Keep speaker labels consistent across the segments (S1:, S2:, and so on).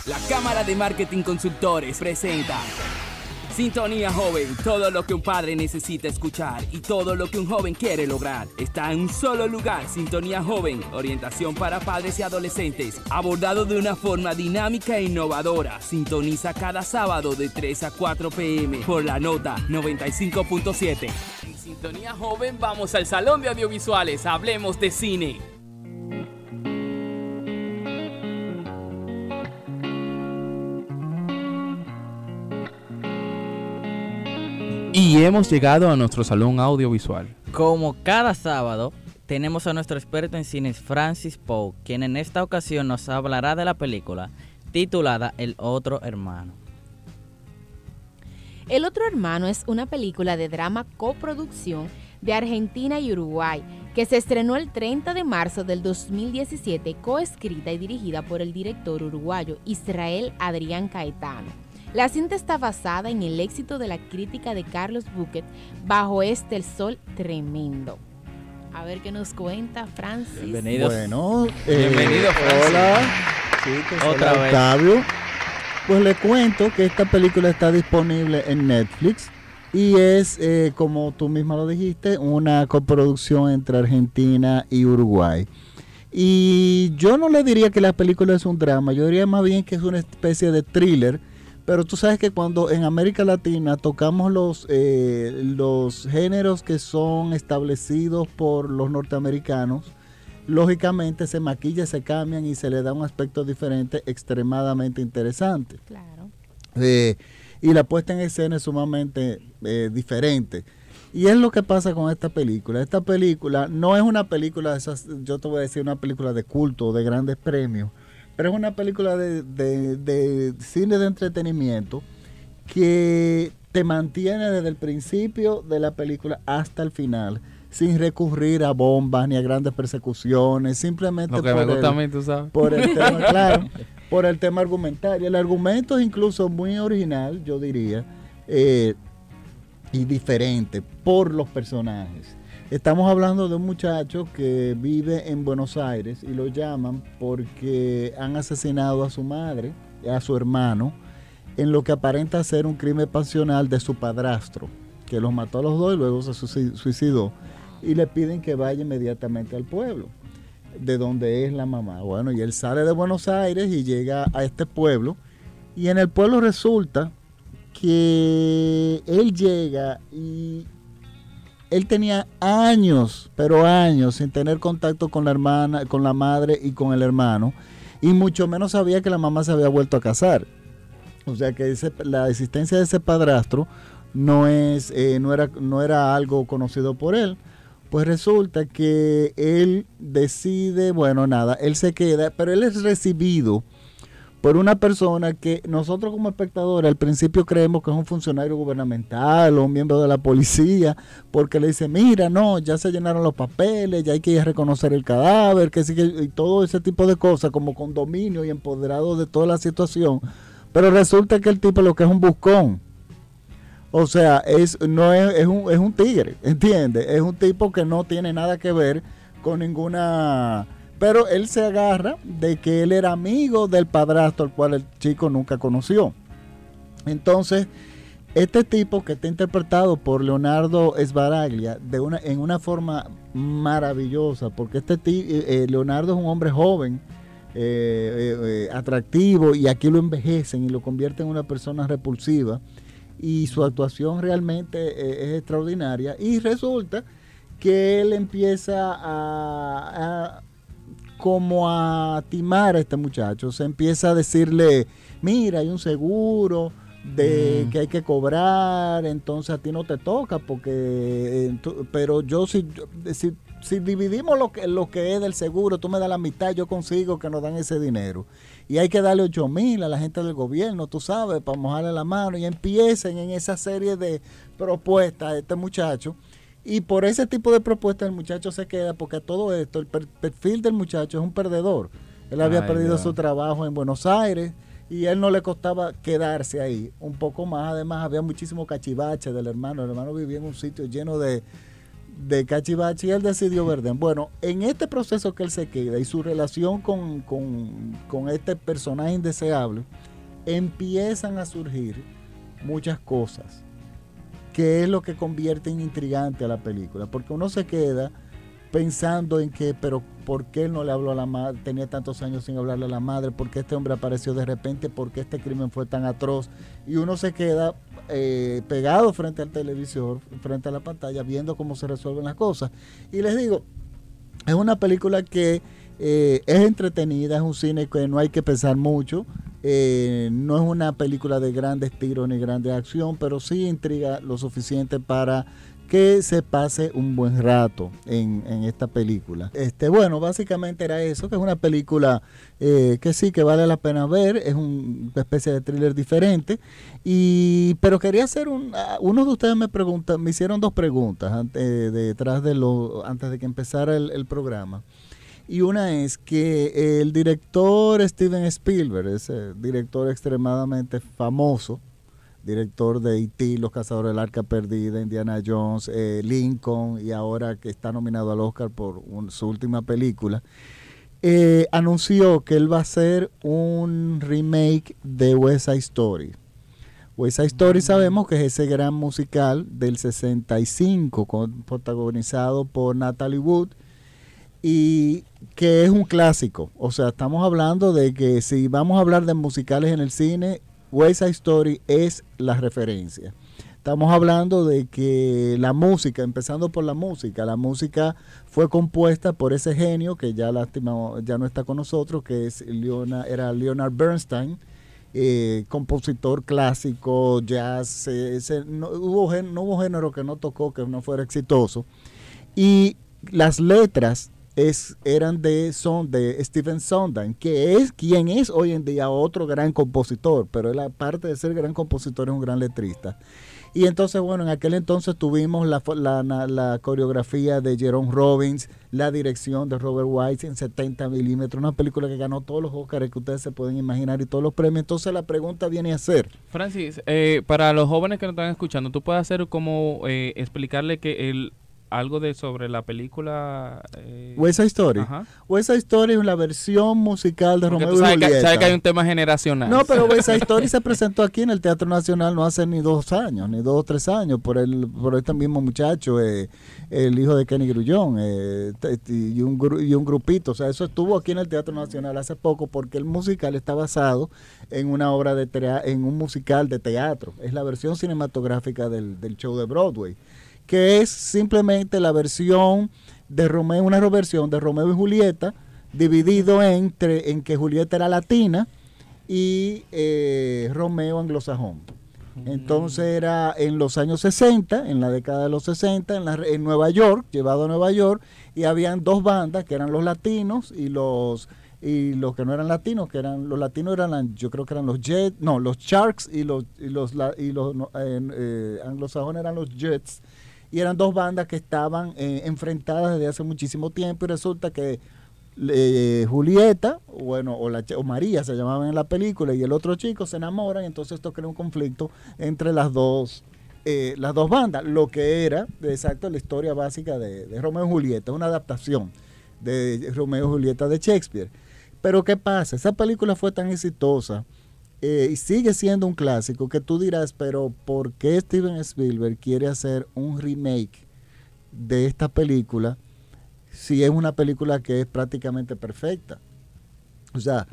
S1: La Cámara de Marketing Consultores presenta Sintonía Joven, todo lo que un padre necesita escuchar y todo lo que un joven quiere lograr. Está en un solo lugar, Sintonía Joven, orientación para padres y adolescentes, abordado de una forma dinámica e innovadora. Sintoniza cada sábado de 3 a 4 p.m. por la nota 95.7. En Sintonía Joven vamos al Salón de Audiovisuales, hablemos de cine.
S2: Y hemos llegado a nuestro salón audiovisual.
S3: Como cada sábado, tenemos a nuestro experto en cines Francis Poe, quien en esta ocasión nos hablará de la película titulada El Otro Hermano.
S4: El Otro Hermano es una película de drama coproducción de Argentina y Uruguay, que se estrenó el 30 de marzo del 2017, coescrita y dirigida por el director uruguayo Israel Adrián Caetano. La cinta está basada en el éxito de la crítica de Carlos Buquet, Bajo el Sol Tremendo. A ver qué nos cuenta Francis.
S3: Bienvenidos.
S5: Bueno,
S3: bienvenido, Francis.
S5: Hola, chicos,
S3: Otra
S5: hola,
S3: vez.
S5: Octavio. Pues le cuento que esta película está disponible en Netflix y es, como tú misma lo dijiste, una coproducción entre Argentina y Uruguay. Y yo no le diría que la película es un drama, yo diría más bien que es una especie de thriller. Pero tú sabes que cuando en América Latina tocamos los géneros que son establecidos por los norteamericanos, lógicamente se maquilla, se cambian y se le da un aspecto diferente, extremadamente interesante.
S4: Claro.
S5: Y la puesta en escena es sumamente diferente. Y es lo que pasa con esta película. Esta película no es una película de esas, yo te voy a decir, una película de culto, de grandes premios. Pero es una película de cine de entretenimiento que te mantiene desde el principio de la película hasta el final, sin recurrir a bombas ni a grandes persecuciones, simplemente
S2: Lo que me gusta a mí, tú sabes.
S5: por el tema, claro, por el tema argumentario. El argumento es incluso muy original, yo diría, y diferente por los personajes. Estamos hablando de un muchacho que vive en Buenos Aires y lo llaman porque han asesinado a su madre, a su hermano, en lo que aparenta ser un crimen pasional de su padrastro, que los mató a los dos y luego se suicidó. Y le piden que vaya inmediatamente al pueblo, de donde es la mamá. Bueno, y él sale de Buenos Aires y llega a este pueblo, y en el pueblo resulta que él llega y él tenía años, pero años, sin tener contacto con la hermana, con la madre y con el hermano, y mucho menos sabía que la mamá se había vuelto a casar. O sea que la existencia de ese padrastro no era algo conocido por él. Pues resulta que él decide, bueno, nada, él se queda, pero él es recibido por una persona que nosotros como espectadores al principio creemos que es un funcionario gubernamental o un miembro de la policía, porque le dice, mira, no, ya se llenaron los papeles, ya hay que ir a reconocer el cadáver, que sí, y todo ese tipo de cosas, como con dominio y empoderado de toda la situación. Pero resulta que el tipo lo que es un buscón. O sea, es un tigre, ¿entiendes? Es un tipo que no tiene nada que ver con ninguna... Pero él se agarra de que él era amigo del padrastro, al cual el chico nunca conoció. Entonces, este tipo que está interpretado por Leonardo Sbaraglia en una forma maravillosa, porque Leonardo es un hombre joven, atractivo, y aquí lo envejecen y lo convierten en una persona repulsiva, y su actuación realmente es extraordinaria. Y resulta que él empieza como a timar a este muchacho, se empieza a decirle, mira, hay un seguro de que hay que cobrar, entonces a ti no te toca, porque pero yo si dividimos lo que es del seguro, tú me das la mitad, yo consigo que nos dan ese dinero, y hay que darle 8,000 a la gente del gobierno, tú sabes, para mojarle la mano, y empiecen en esa serie de propuestas a este muchacho. Y por ese tipo de propuestas el muchacho se queda, porque a todo esto el perfil del muchacho es un perdedor. Él había perdido su trabajo en Buenos Aires y a él no le costaba quedarse ahí un poco más. Además había muchísimo cachivache del hermano. El hermano vivía en un sitio lleno de de Cachivache y él decidió Verden. Bueno, en este proceso que él se queda y su relación con este personaje indeseable, empiezan a surgir muchas cosas, que es lo que convierte en intrigante a la película, porque uno se queda pensando en que, pero ¿por qué él no le habló a la madre? Tenía tantos años sin hablarle a la madre, ¿por qué este hombre apareció de repente? ¿Por qué este crimen fue tan atroz? Y uno se queda pegado frente al televisor, frente a la pantalla, viendo cómo se resuelven las cosas. Y les digo, es una película que es entretenida, es un cine que no hay que pensar mucho, no es una película de grandes tiros ni grande acción, pero sí intriga lo suficiente para que se pase un buen rato en esta película. Bueno, básicamente era eso, que es una película que sí, que vale la pena ver, es una especie de thriller diferente, pero quería hacer uno de ustedes me hicieron dos preguntas antes de que empezara el programa. Y una es que el director Steven Spielberg, ese director extremadamente famoso, director de E.T., Los Cazadores del Arca Perdida, Indiana Jones, Lincoln, y ahora que está nominado al Oscar por su última película, anunció que él va a hacer un remake de West Side Story. West Side Story sabemos que es ese gran musical del 65, protagonizado por Natalie Wood, y que es un clásico. O sea, estamos hablando de que si vamos a hablar de musicales en el cine, West Side Story es la referencia. Estamos hablando de que la música, empezando por la música fue compuesta por ese genio que ya no está con nosotros, que era Leonard Bernstein, compositor clásico, jazz, no hubo género que no tocó que no fuera exitoso. Y las letras son de Stephen Sondheim, que es quien es hoy en día otro gran compositor, pero él, aparte de ser gran compositor, es un gran letrista. Y entonces, bueno, en aquel entonces tuvimos la coreografía de Jerome Robbins, la dirección de Robert Wise en 70 milímetros, una película que ganó todos los Oscars que ustedes se pueden imaginar y todos los premios. Entonces la pregunta viene a ser...
S2: Francis, para los jóvenes que nos están escuchando, ¿tú puedes hacer como explicarle que algo sobre la película
S5: West Side Story?
S2: Ajá.
S5: West Side Story es la versión musical de Romeo y Julieta.
S2: Sabes que hay un tema generacional.
S5: No, pero West Side Story se presentó aquí en el Teatro Nacional no hace ni 2 años, ni 2 o 3 años, por este mismo muchacho, el hijo de Kenny Grullón, y un grupito. O sea, eso estuvo aquí en el Teatro Nacional hace poco, porque el musical está basado en una obra en un musical de teatro. Es la versión cinematográfica del show de Broadway, que es simplemente la versión de Romeo, una reversión de Romeo y Julieta, dividido en que Julieta era latina y Romeo anglosajón. Entonces era en los años 60, en la década de los 60, en Nueva York, llevado a Nueva York, y habían 2 bandas, que eran los latinos y los que no eran latinos, los latinos eran, yo creo que eran los Jets, no, los Sharks, y los anglosajones eran los Jets. Y eran 2 bandas que estaban enfrentadas desde hace muchísimo tiempo, y resulta que Julieta, o María se llamaban en la película, y el otro chico se enamoran, y entonces esto crea un conflicto entre las dos bandas, lo que era, exacto, la historia básica de Romeo y Julieta, una adaptación de Romeo y Julieta de Shakespeare. Pero ¿qué pasa? Esa película fue tan exitosa, y sigue siendo un clásico, que tú dirás, pero ¿por qué Steven Spielberg quiere hacer un remake de esta película si es una película que es prácticamente perfecta? O sea,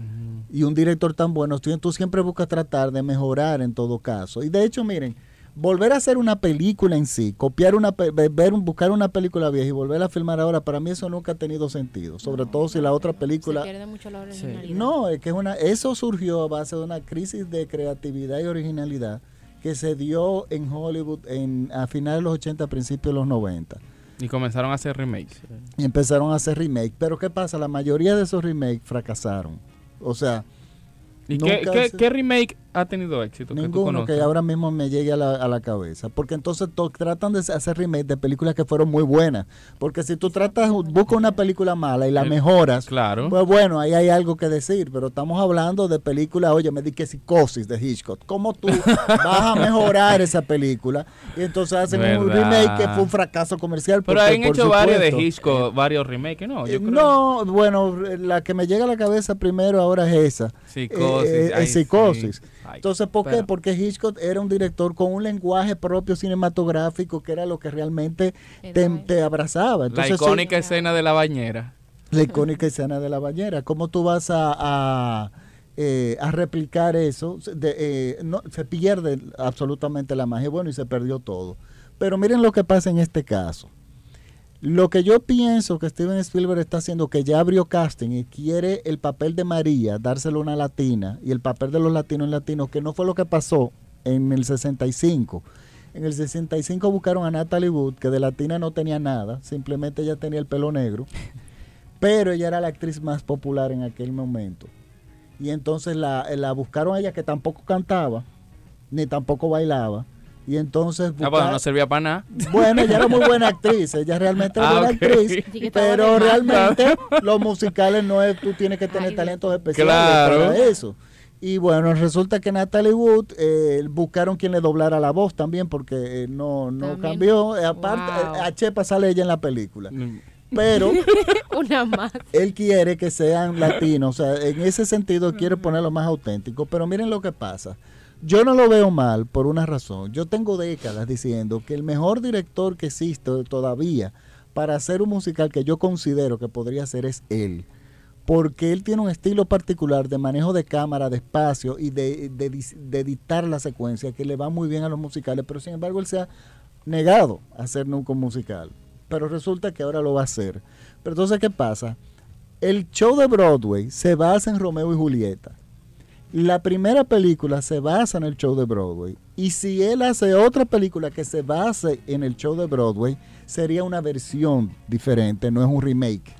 S5: y un director tan bueno, tú siempre buscas tratar de mejorar en todo caso. Y de hecho, miren, volver a hacer una película en sí, buscar una película vieja y volverla a filmar ahora, para mí eso nunca ha tenido sentido, sobre todo si la otra película...
S4: Se pierde mucho la originalidad. Sí.
S5: No, es que eso surgió a base de una crisis de creatividad y originalidad que se dio en Hollywood a finales de los 80, principios de los 90.
S2: Y comenzaron a hacer remakes.
S5: Y empezaron a hacer remakes. Pero ¿qué pasa? La mayoría de esos remakes fracasaron. O sea...
S2: ¿Y qué remake ha tenido éxito que tú
S5: Ninguno
S2: conoces?
S5: que ahora mismo me llegue a la cabeza. Porque entonces tratan de hacer remake de películas que fueron muy buenas. Porque si tú buscas una película mala y la mejoras,
S2: Claro.
S5: pues bueno, ahí hay algo que decir. Pero estamos hablando de películas, oye, me di que Psicosis de Hitchcock. ¿Cómo tú vas a mejorar esa película? Y entonces hacen un
S2: ¿Verdad?
S5: remake que fue un fracaso comercial.
S2: Pero
S5: porque,
S2: han
S5: por
S2: hecho varios de
S5: supuesto,
S2: Hitchcock, varios remakes, ¿no? Yo creo.
S5: no, bueno, la que me llega a la cabeza primero ahora es esa.
S2: Psicosis. ay,
S5: Psicosis.
S2: sí. Ay,
S5: Entonces, ¿por qué?
S3: Pero-
S5: Porque Hitchcock era un director con un lenguaje propio cinematográfico que era lo que realmente te abrazaba.
S2: la
S5: Entonces,
S2: icónica escena de la bañera.
S5: la icónica escena de la bañera. ¿Cómo tú vas a replicar eso? No, se pierde absolutamente la magia. Bueno, y se perdió todo. Pero miren lo que pasa en este caso. Lo que yo pienso que Steven Spielberg está haciendo, que ya abrió casting y quiere el papel de María, dárselo a una latina, y el papel de los latinos en latinos, que no fue lo que pasó en el 65. En el 65 buscaron a Natalie Wood, que de latina no tenía nada, simplemente ella tenía el pelo negro, pero ella era la actriz más popular en aquel momento. Y entonces la buscaron a ella, que tampoco cantaba, ni tampoco bailaba. Y entonces
S2: Bueno, no servía para nada.
S5: bueno, ella era muy buena actriz, ella realmente era buena
S2: Ok.
S5: actriz,
S4: Sí, que estaba
S5: pero
S4: de más.
S5: realmente los musicales no es, tú tienes que tener
S4: Ay,
S5: talentos especiales
S2: Claro.
S5: para eso. Y bueno, resulta que Natalie Wood buscaron quien le doblara la voz también, porque no
S4: También.
S5: cambió. Aparte,
S4: Wow.
S5: a Chepa sale ella en la película. Pero
S4: Una más.
S5: él quiere que sean latinos, o sea, en ese sentido quiere ponerlo más auténtico, pero miren lo que pasa. Yo no lo veo mal por una razón. Yo tengo décadas diciendo que el mejor director que existe todavía para hacer un musical que yo considero que podría ser es él. Porque él tiene un estilo particular de manejo de cámara, de espacio y de dictar la secuencia que le va muy bien a los musicales, pero sin embargo él se ha negado a hacer nunca un musical. Pero resulta que ahora lo va a hacer. Pero entonces, ¿qué pasa? El show de Broadway se basa en Romeo y Julieta. La primera película se basa en el show de Broadway. Y si él hace otra película que se base en el show de Broadway, sería una versión diferente, no es un remake.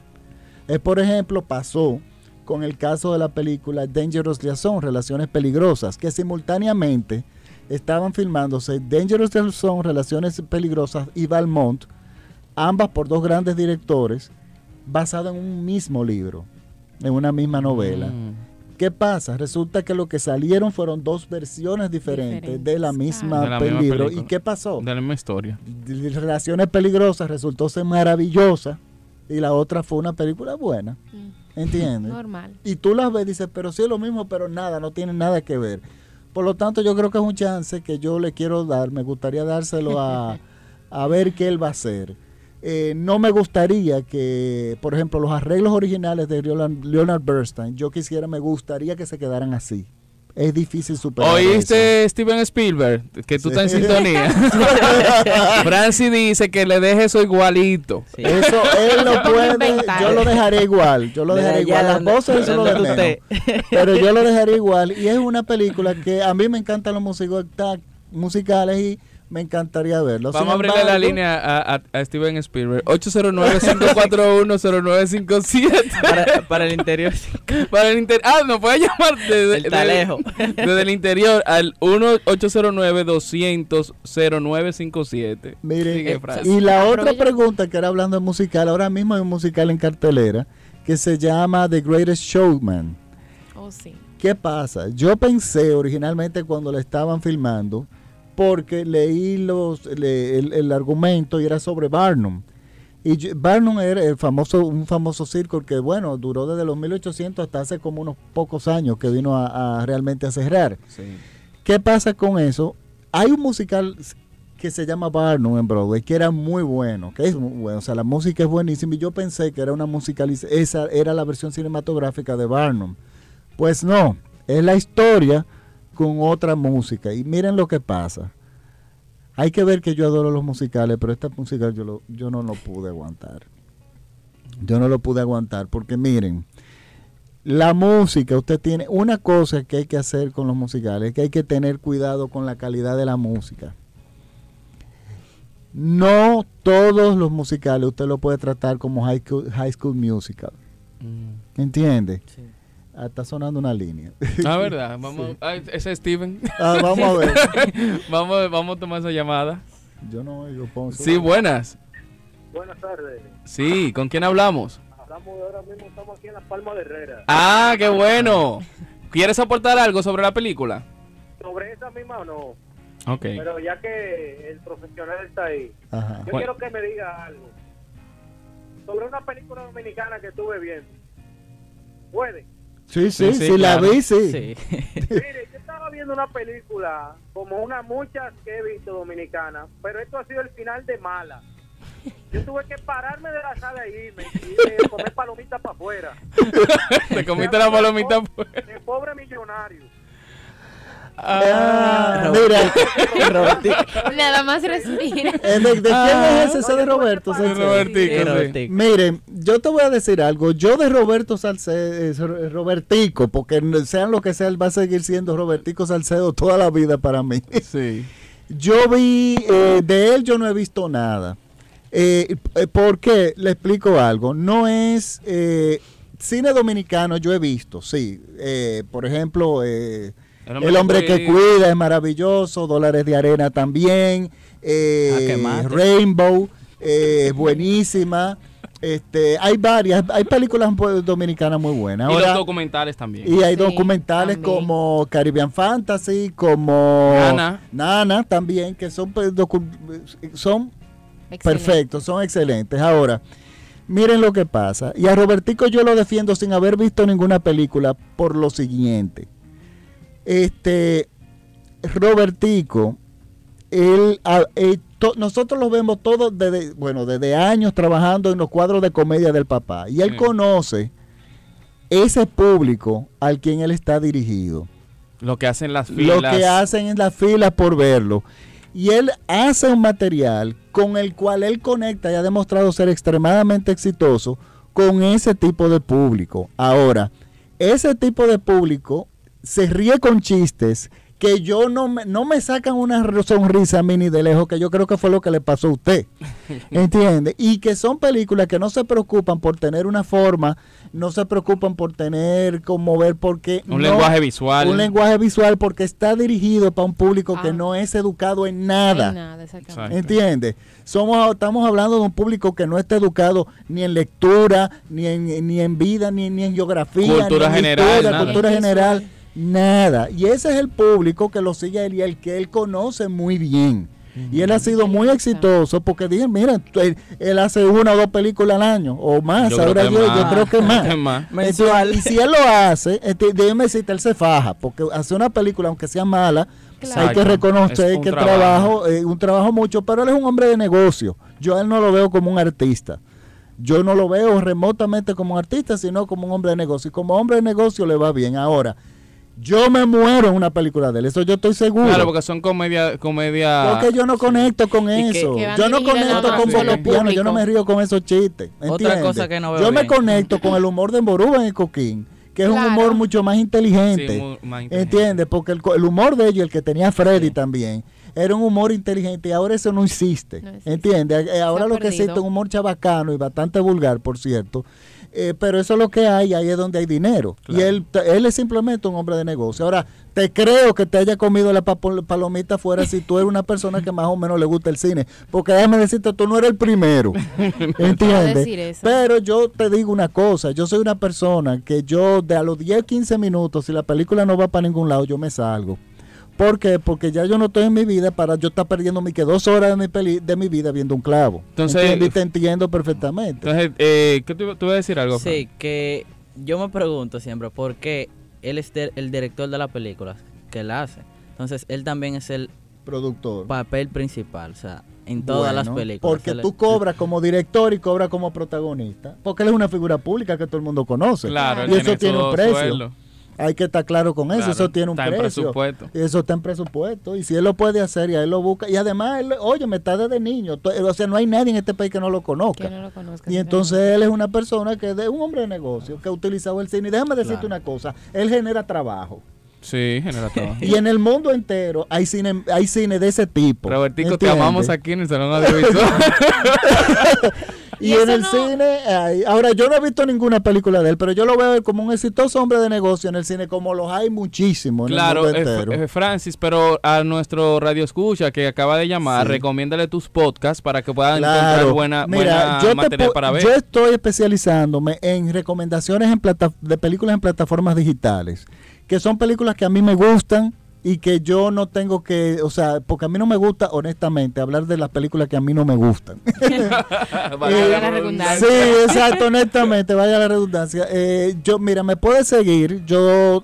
S5: Por ejemplo, pasó con el caso de la película Dangerous Liaison, Relaciones Peligrosas, que simultáneamente estaban filmándose Dangerous Liaison, Relaciones Peligrosas y Valmont, ambas por dos grandes directores, basado en un mismo libro, en una misma novela. ¿Qué pasa? Resulta que lo que salieron fueron dos versiones diferentes de la misma
S2: De la misma
S5: libro.
S2: película.
S5: ¿Y qué pasó?
S2: De la misma historia.
S5: Relaciones Peligrosas resultó ser maravillosa y la otra fue una película buena. ¿Entiendes?
S4: Normal.
S5: Y tú las ves y dices, pero sí es lo mismo, pero nada, no tiene nada que ver. Por lo tanto, yo creo que es un chance que yo le quiero dar, me gustaría dárselo a ver qué él va a hacer. No me gustaría que, por ejemplo, los arreglos originales de Leonard Bernstein, me gustaría que se quedaran así. Es difícil superar
S2: ¿Oíste, Steven Spielberg? Que tú
S5: Sí.
S2: estás en sintonía. Francis dice que le deje eso igualito.
S3: Sí.
S5: eso. Él lo
S4: Se pone a
S5: puede,
S4: inventar.
S5: yo lo dejaría igual. Yo lo
S3: Mira,
S5: dejaría
S3: ya
S5: igual. Las
S3: donde-
S5: voces eso lo de
S3: donde
S5: menos.
S3: usted-
S5: Pero yo lo dejaría igual. Y es una película que a mí me encantan los musicales y me encantaría verlo.
S2: Vamos
S5: Sin
S2: a abrirle la
S5: embargo,
S2: línea a Steven Spielberg. 809-541-0957.
S3: para el interior.
S2: Para el nos puede llamar
S3: El Talejo.
S2: desde el interior al 1-809-200-0957.
S5: miren,
S2: Sigue, Francis.
S5: y la otra
S4: Aprovecha.
S5: pregunta que era hablando de musical, ahora mismo hay un musical en cartelera que se llama The Greatest Showman.
S4: Oh, sí.
S5: ¿Qué pasa? Yo pensé originalmente cuando la estaban filmando, porque leí el argumento y era sobre Barnum. Y Barnum era un famoso circo que, bueno, duró desde los 1800 hasta hace como unos pocos años que vino a realmente a cerrar.
S2: Sí.
S5: ¿Qué pasa con eso? Hay un musical que se llama Barnum en Broadway, que era muy bueno, que es muy bueno, o sea, la música es buenísima y yo pensé que era una musicalización, esa era la versión cinematográfica de Barnum. Pues no, es la historia con otra música y miren lo que pasa. Hay que ver que yo adoro los musicales, pero esta musical yo no lo pude aguantar. Yo no lo pude aguantar porque miren, la música, usted tiene una cosa que hay que hacer con los musicales, que hay que tener cuidado con la calidad de la música. No todos los musicales usted lo puede tratar como High School Musical. ¿Entiende?
S3: Sí.
S5: Está sonando una línea.
S2: Ah, verdad. Vamos,
S5: Sí.
S2: ese es Steven.
S5: Vamos a ver.
S2: vamos a tomar esa llamada.
S5: Yo no oigo, Ponce.
S2: Sí, buenas.
S6: Buenas tardes.
S2: Sí, ¿con quién hablamos?
S6: Hablamos de ahora mismo, estamos aquí en Las Palmas de Herrera.
S2: Ah, qué bueno. ¿Quieres aportar algo sobre la película?
S6: Sobre esa misma o no,
S2: Ok.
S6: pero ya que el profesional está ahí,
S5: Ajá.
S6: yo quiero que me diga algo sobre una película dominicana que estuve viendo. ¿Puede?
S5: Sí, sí,
S2: Sí,
S5: sí, la
S2: claro.
S5: vi, sí.
S3: Sí.
S6: Mire, yo estaba viendo una película, como muchas que he visto dominicanas, pero esto ha sido el final de mala. Yo tuve que pararme de la sala e irme y comer palomitas para afuera.
S2: Te comiste la palomita.
S6: De pobre millonario.
S5: Ah, mira,
S3: Robertico.
S4: Nada más respira.
S5: ¿de quién es ese? Ese de Roberto.
S2: Sí,
S5: Salcedo.
S2: Robertico,
S3: Sí,
S2: sí.
S3: Robertico.
S5: Miren, yo te voy a decir algo. Yo de Roberto Salcedo, Robertico, porque sean lo que sea, él va a seguir siendo Robertico Salcedo toda la vida para mí.
S2: Sí.
S5: Yo vi, de él yo no he visto nada. ¿Por qué? Le explico algo. No es cine dominicano, yo he visto, sí. Por ejemplo, El hombre que cuida es maravilloso, Dólares de Arena también,
S3: que mate.
S5: Rainbow, buenísima. Hay varias, hay películas dominicanas muy buenas.
S2: Y
S5: Ahora,
S2: los documentales también.
S5: y hay
S4: Sí,
S5: documentales
S4: también.
S5: como Caribbean Fantasy, como
S2: Nana.
S5: también, que son, son
S4: Excelente.
S5: perfectos, son excelentes. Ahora, miren lo que pasa. Y a Robertico yo lo defiendo sin haber visto ninguna película por lo siguiente. Robertico, nosotros lo vemos todos desde años trabajando en los cuadros de comedia del papá. Y él
S2: Sí.
S5: conoce ese público al quien él está dirigido.
S2: Lo que hacen las filas.
S5: Lo que hacen en las filas por verlo. Y él hace un material con el cual él conecta y ha demostrado ser extremadamente exitoso con ese tipo de público. Ahora, ese tipo de público se ríe con chistes que yo no me sacan una sonrisa a mí ni de lejos, que yo creo que fue lo que le pasó a usted. ¿Entiende? Y que son películas que no se preocupan por tener una forma, no se preocupan por tener como ver porque
S2: Un lenguaje visual.
S5: un lenguaje visual porque está dirigido para un público que no es educado en nada.
S4: En nada, exactamente.
S5: ¿Entiendes? Estamos hablando de un público que no está educado ni en lectura, ni en vida, ni en geografía,
S2: Cultura
S5: ni en
S2: general,
S5: historia,
S2: nada.
S5: cultura
S4: En
S5: general,
S4: visual.
S5: nada. Y ese es el público que lo sigue a él y el que él conoce muy bien. Y él ha sido muy exitoso porque dije, mira, él hace 1 o 2 películas al año o más.
S2: Yo creo
S5: Ahora
S2: que
S5: yo
S2: más.
S5: creo que más.
S2: Es más.
S3: Mensual.
S5: Y si él lo hace, déjeme decirte, él se faja, porque hace una película, aunque sea mala,
S4: Claro.
S5: hay que
S2: Exacto.
S5: reconocer
S2: Es un
S5: que el
S2: trabajo.
S5: trabajo, un trabajo mucho, pero él es un hombre de negocio. Yo a él no lo veo como un artista. Yo no lo veo remotamente como un artista, sino como un hombre de negocio. Y como hombre de negocio le va bien. Ahora, yo me muero en una película de él, eso yo estoy seguro.
S2: Claro, porque son comedia.
S5: Porque yo no conecto con
S3: Y que-
S5: eso.
S4: que van
S5: Yo no
S4: dirigidas
S5: conecto
S4: a
S5: con
S2: un solo
S5: bocopiano, yo no me
S4: público.
S5: río con esos chistes.
S3: Otra
S5: ¿entiendes?
S3: cosa que no veo
S5: Yo me
S3: bien.
S5: conecto con el humor de Mboruba y Coquín, que es un
S4: Claro.
S5: humor mucho más inteligente.
S2: Sí, más inteligente.
S5: ¿Entiendes? Porque el humor de ellos, el que tenía Freddy también, era un humor inteligente y ahora eso no existe.
S4: No existe.
S5: ¿Entiendes? Ahora
S4: Se ha
S5: lo que existe es
S4: perdido.
S5: un humor chabacano y bastante vulgar, por cierto. Pero eso es lo que hay, ahí es donde hay dinero.
S2: Claro.
S5: Y él es simplemente un hombre de negocio. Ahora, te creo que te haya comido la palomita afuera si tú eres una persona que más o menos le gusta el cine. Porque déjame decirte, tú no eres el primero. ¿Entiendes?
S4: decir eso.
S5: Pero yo te digo una cosa, yo soy una persona que yo de a los 10, 15 minutos, si la película no va para ningún lado, yo me salgo. ¿Por qué? Porque ya yo no estoy en mi vida para yo estar perdiendo que 2 horas de mi vida viendo un clavo.
S2: Entonces-
S5: ¿Entiendes? Y te entiendo perfectamente.
S2: Entonces, ¿qué tú ibas a decir algo?
S3: Sí, que yo me pregunto siempre por qué él es el director de la película que él hace. Entonces, él también es el
S5: Productor.
S3: papel principal, o sea, en todas las
S5: Bueno,
S3: películas.
S5: Porque
S3: Él-
S5: tú cobras como director y cobras como protagonista. Porque él es una figura pública que todo el mundo conoce.
S2: Claro, él
S5: y eso tiene
S2: su
S5: un precio.
S2: sueldo.
S5: Hay que estar claro con eso.
S2: Claro,
S5: Eso tiene un
S2: está en
S5: precio.
S2: presupuesto.
S5: Y eso está en presupuesto. Y si él lo puede hacer y a él lo busca. Y además, oye, me está desde niño. O sea, no hay nadie en este país que no lo conozca.
S4: Que no lo conozca.
S5: Y entonces él es una persona que es un hombre de negocio que ha utilizado el cine. Y déjame decirte
S3: Claro.
S5: una cosa. Él genera trabajo.
S2: Sí, genera trabajo.
S5: Y en el mundo entero hay cine de ese tipo.
S2: Robertico, te
S5: ¿entiendes?
S2: amamos aquí en el Salón Audiovisual.
S5: Y
S4: eso
S5: en el
S4: no-
S5: cine, ahora yo no he visto ninguna película de él, pero yo lo veo como un exitoso hombre de negocio en el cine, como los hay muchísimos en
S2: Claro,
S5: el mundo entero.
S2: Francis, pero a nuestro radio escucha que acaba de llamar,
S5: Sí.
S2: recomiéndale tus podcasts para que puedan encontrar
S5: Claro.
S2: buena
S5: Mira,
S2: material para ver.
S5: yo estoy especializándome en recomendaciones de películas en plataformas digitales, que son películas que a mí me gustan y que yo no tengo que, o sea, porque a mí no me gusta, honestamente, hablar de las películas que a mí no me gustan.
S4: Valga la redundancia.
S5: Sí, exacto, honestamente, vaya la redundancia. Mira, me puedes seguir, yo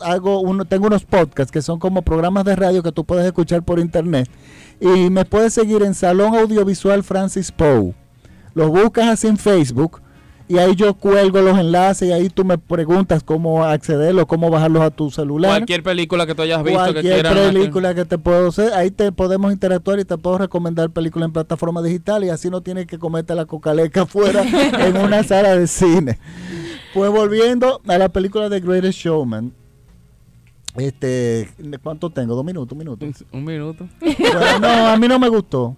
S5: tengo unos podcasts que son como programas de radio que tú puedes escuchar por internet, y me puedes seguir en Salón Audiovisual Francis Poe. Los buscas así en Facebook, y ahí yo cuelgo los enlaces, y ahí tú me preguntas cómo accederlos, cómo bajarlos a tu celular.
S2: Cualquier película que tú hayas visto que
S5: Cualquier
S2: quieras.
S5: película que te puedo hacer, ahí te podemos interactuar y te puedo recomendar películas en plataforma digital, y así no tienes que comerte la cocaleca afuera en una sala de cine. Pues volviendo a la película de Greatest Showman, ¿cuánto tengo? ¿2 minutos? ¿1 minuto?
S2: Un minuto.
S5: Bueno, no, a mí no me gustó.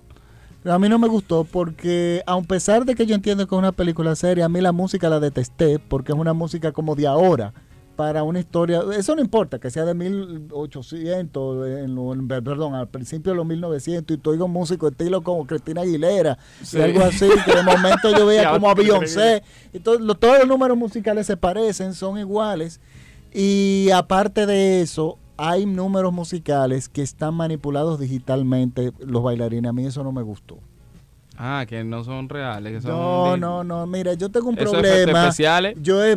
S5: A mí no me gustó porque, a pesar de que yo entiendo que es una película seria, a mí la música la detesté porque es una música como de ahora, para una historia. Eso no importa, que sea de 1800, perdón, al principio de los 1900, y tú oigo músicos estilo como Cristina Aguilera,
S2: Sí.
S5: y algo así, que de momento yo veía
S2: Ya,
S5: como a
S2: increíble.
S5: Beyoncé, y todos los números musicales se parecen, son iguales, y aparte de eso, hay números musicales que están manipulados digitalmente, los bailarines. A mí eso no me gustó.
S2: Ah, que no son reales. Que son
S5: No, mira, yo tengo un
S2: ¿Esos efectos
S5: problema.
S2: especiales?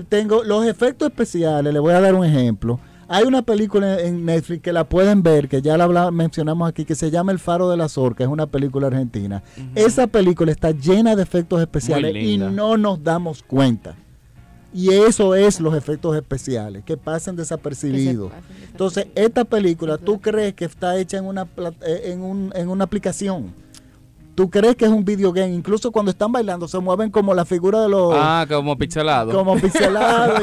S5: Tengo los efectos especiales, le voy a dar un ejemplo. Hay una película en Netflix que la pueden ver, que ya la mencionamos aquí, que se llama El Faro de las Orcas, es una película argentina. Esa película está llena de efectos especiales
S2: Muy
S5: y
S2: linda.
S5: no nos damos cuenta. Y eso es los efectos especiales, que pasan desapercibidos. Entonces, esta película, ¿tú crees que está hecha en una aplicación? ¿Tú crees que es un videogame? Incluso cuando están bailando se mueven como la figura de los...
S2: Ah, como pixelado.
S5: Como pixelado.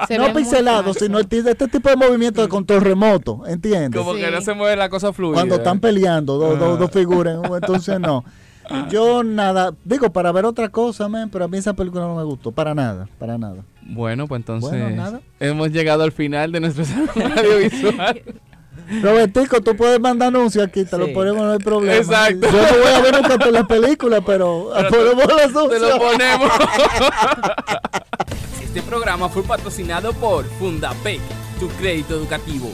S4: Se
S5: No
S4: ven muy
S5: pixelado, sino este tipo de movimiento de control remoto, ¿entiendes?
S2: Como que
S4: Sí.
S2: no se mueve la cosa fluida.
S5: Cuando están peleando dos figuras, entonces no. Yo nada, digo, para ver otra cosa, pero a mí esa película no me gustó, para nada.
S2: Bueno, pues entonces
S5: Bueno, nada.
S2: hemos llegado al final de nuestro salón audiovisual.
S5: Robertico, tú puedes mandar anuncios aquí, te lo
S3: Sí.
S5: ponemos, no hay problema.
S2: Exacto.
S5: Yo no voy a ver nunca la película, pero ponemos los
S2: Te
S5: anuncios.
S2: lo ponemos.
S1: Este programa fue patrocinado por Fundapec, tu crédito educativo.